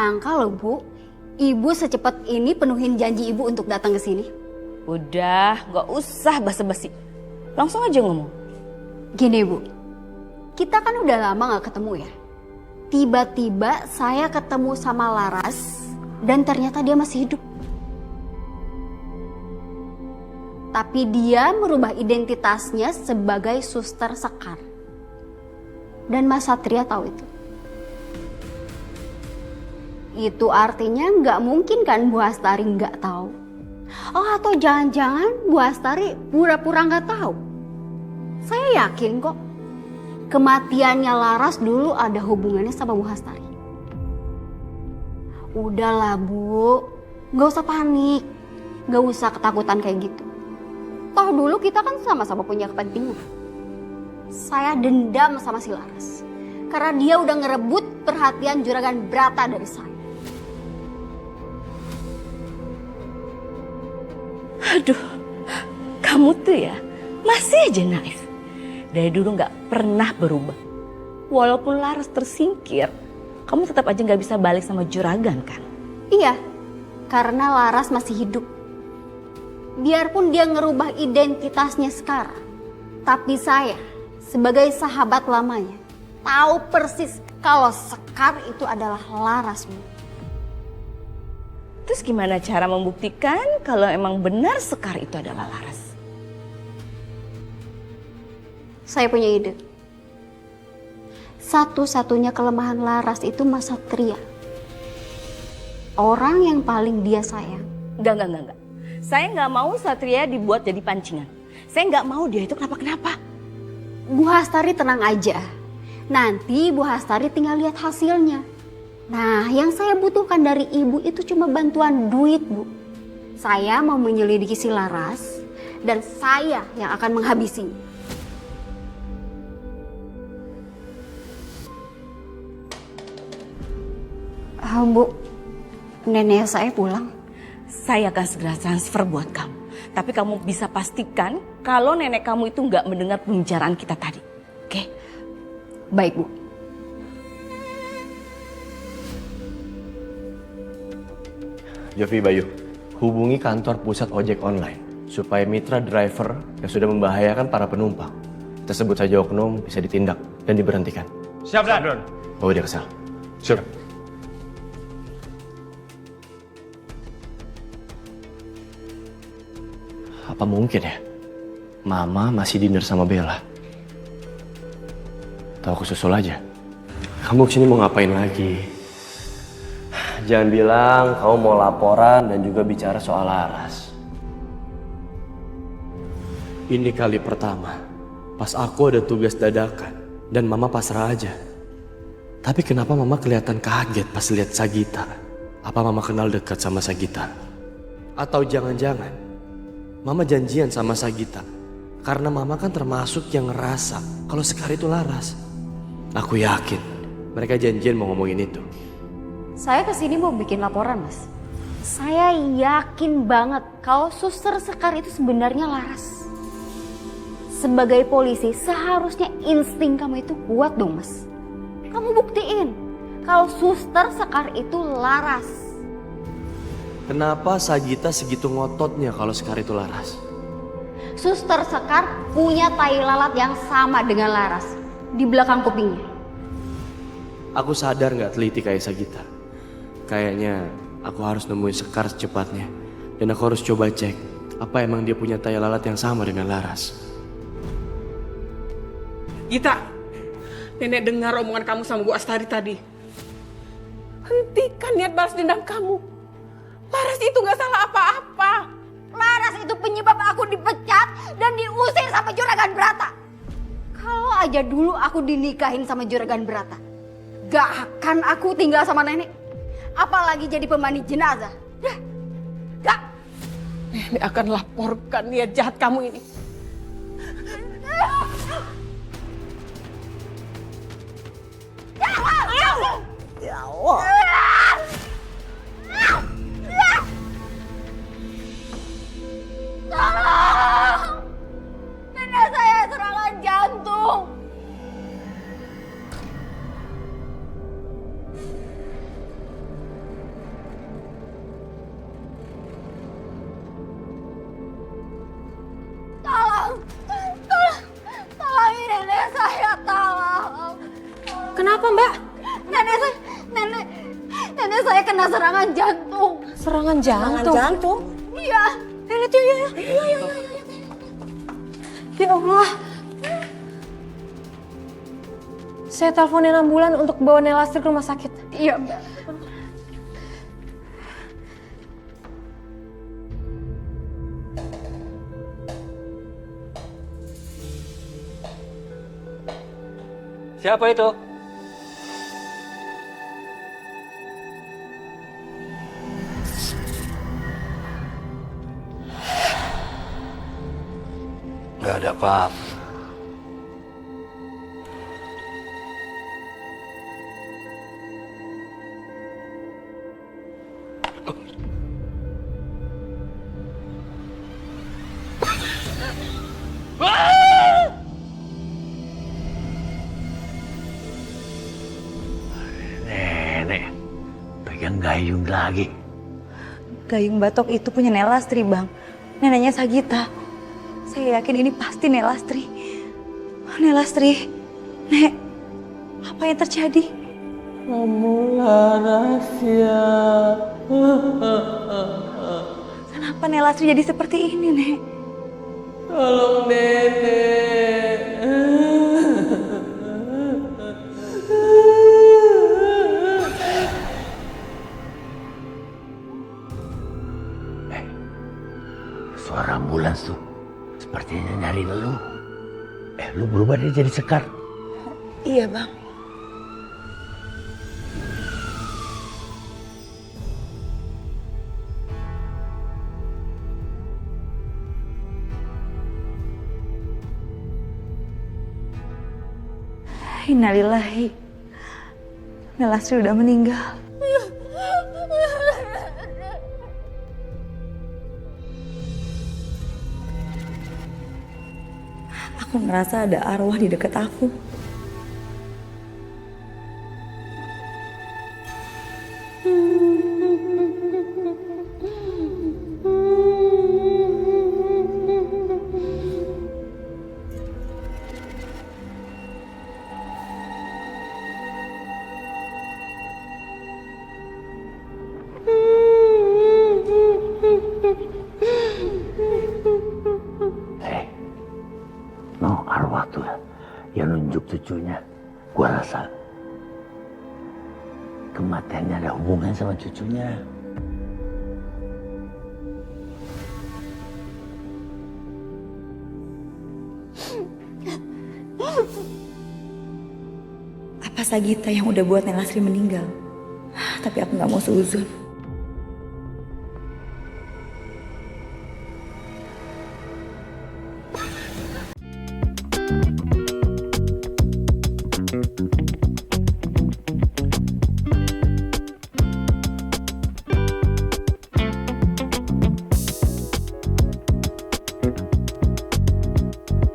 nyangka loh Bu, Ibu secepat ini penuhin janji Ibu untuk datang ke sini. Udah, gak usah basa-basi. Langsung aja ngomong. Gini Bu, kita kan udah lama gak ketemu ya. Tiba-tiba saya ketemu sama Laras dan ternyata dia masih hidup. Tapi dia merubah identitasnya sebagai Suster Sekar. Dan Mas Satria tahu itu. Itu artinya nggak mungkin kan Bu Astari nggak tahu. Oh atau jangan-jangan Bu Astari pura-pura nggak tahu. Saya yakin kok kematiannya Laras dulu ada hubungannya sama Bu Astari. Udahlah Bu, nggak usah panik, nggak usah ketakutan kayak gitu. Toh dulu kita kan sama-sama punya kepentingan. Saya dendam sama si Laras karena dia udah ngerebut perhatian Juragan Brata dari saya. Aduh, kamu tuh ya masih aja naif. Dari dulu gak pernah berubah. Walaupun Laras tersingkir, kamu tetap aja gak bisa balik sama Juragan kan? Iya, karena Laras masih hidup. Biarpun dia ngerubah identitasnya sekarang, tapi saya sebagai sahabat lamanya tahu persis kalau Sekar itu adalah Laras. Terus gimana cara membuktikan kalau emang benar Sekar itu adalah Laras? Saya punya ide. Satu-satunya kelemahan Laras itu Mas Satria. Orang yang paling dia sayang. Enggak. Saya nggak mau Satria dibuat jadi pancingan. Saya nggak mau dia itu kenapa-kenapa. Bu Hastari tenang aja. Nanti Bu Hastari tinggal lihat hasilnya. Nah, yang saya butuhkan dari Ibu itu cuma bantuan duit, Bu. Saya mau menyelidiki si Laras dan saya yang akan menghabisinya. Bu, nenek saya pulang. Saya akan segera transfer buat kamu. Tapi kamu bisa pastikan kalau nenek kamu itu nggak mendengar pembicaraan kita tadi. Oke? Baik, Bu. Jovi Bayu, hubungi kantor pusat ojek online supaya mitra driver yang sudah membahayakan para penumpang tersebut saja oknum bisa ditindak dan diberhentikan. Siap, Dan. Bawa dia ke sel. Siap. Apa mungkin ya? Mama masih dinner sama Bella. Tahu aku susul aja. Kamu kesini mau ngapain lagi? Jangan bilang kamu mau laporan dan juga bicara soal Laras. Ini kali pertama pas aku ada tugas dadakan dan Mama pasrah aja. Tapi kenapa Mama kelihatan kaget pas lihat Sagita? Apa Mama kenal dekat sama Sagita? Atau jangan-jangan Mama janjian sama Sagita karena Mama kan termasuk yang ngerasa kalau Sekar itu Laras. Aku yakin mereka janjian mau ngomongin itu. Saya kesini mau bikin laporan, Mas. Saya yakin banget kalau Suster Sekar itu sebenarnya Laras. Sebagai polisi, seharusnya insting kamu itu kuat dong, Mas. Kamu buktiin kalau Suster Sekar itu Laras. Kenapa Sagita segitu ngototnya kalau Sekar itu Laras? Suster Sekar punya tai lalat yang sama dengan Laras di belakang kupingnya. Aku sadar gak teliti kayak Sagita. Kayaknya aku harus nemuin Sekar secepatnya. Dan aku harus coba cek apa emang dia punya tai lalat yang sama dengan Laras. Gita, nenek dengar omongan kamu sama Bu Astari tadi. Hentikan niat balas dendam kamu. Laras itu gak salah apa-apa. Laras itu penyebab aku dipecat dan diusir sama Juragan Brata. Kalau aja dulu aku dinikahin sama Juragan Brata, gak akan aku tinggal sama nenek. Apalagi jadi pemandi jenazah. Gak. Nenek akan laporkan niat jahat kamu ini. Ya Allah. Tolong! Nenek saya serangan jantung. saya kena serangan jantung. Serangan jantung? Iya. Lihat yuk. Ya Allah. Saya teleponin ambulan untuk bawa Nelastri ke rumah sakit. Iya, Mbak. Siapa itu? Gak ada apa-apa. Nenek, pegang gayung lagi. Gayung batok itu punya Nelastri, Bang. Neneknya Sagita. Saya yakin ini pasti Nelastri. Nelastri, Nek, apa yang terjadi? Kamulah rahasia. Kenapa Nelastri jadi seperti ini, Nek? Tolong nenek. Suara ambulans tuh sepertinya nyari lu. Lu berubah dia jadi Sekar. Iya, Bang. Innalillahi. Nelastri udah meninggal. Aku ngerasa ada arwah di dekat aku. Arwah tuh yang nunjuk cucunya. Gua rasa kematiannya ada hubungan sama cucunya. Apa Sagita yang udah buat Nelastri meninggal? Tapi aku nggak mau seuzon.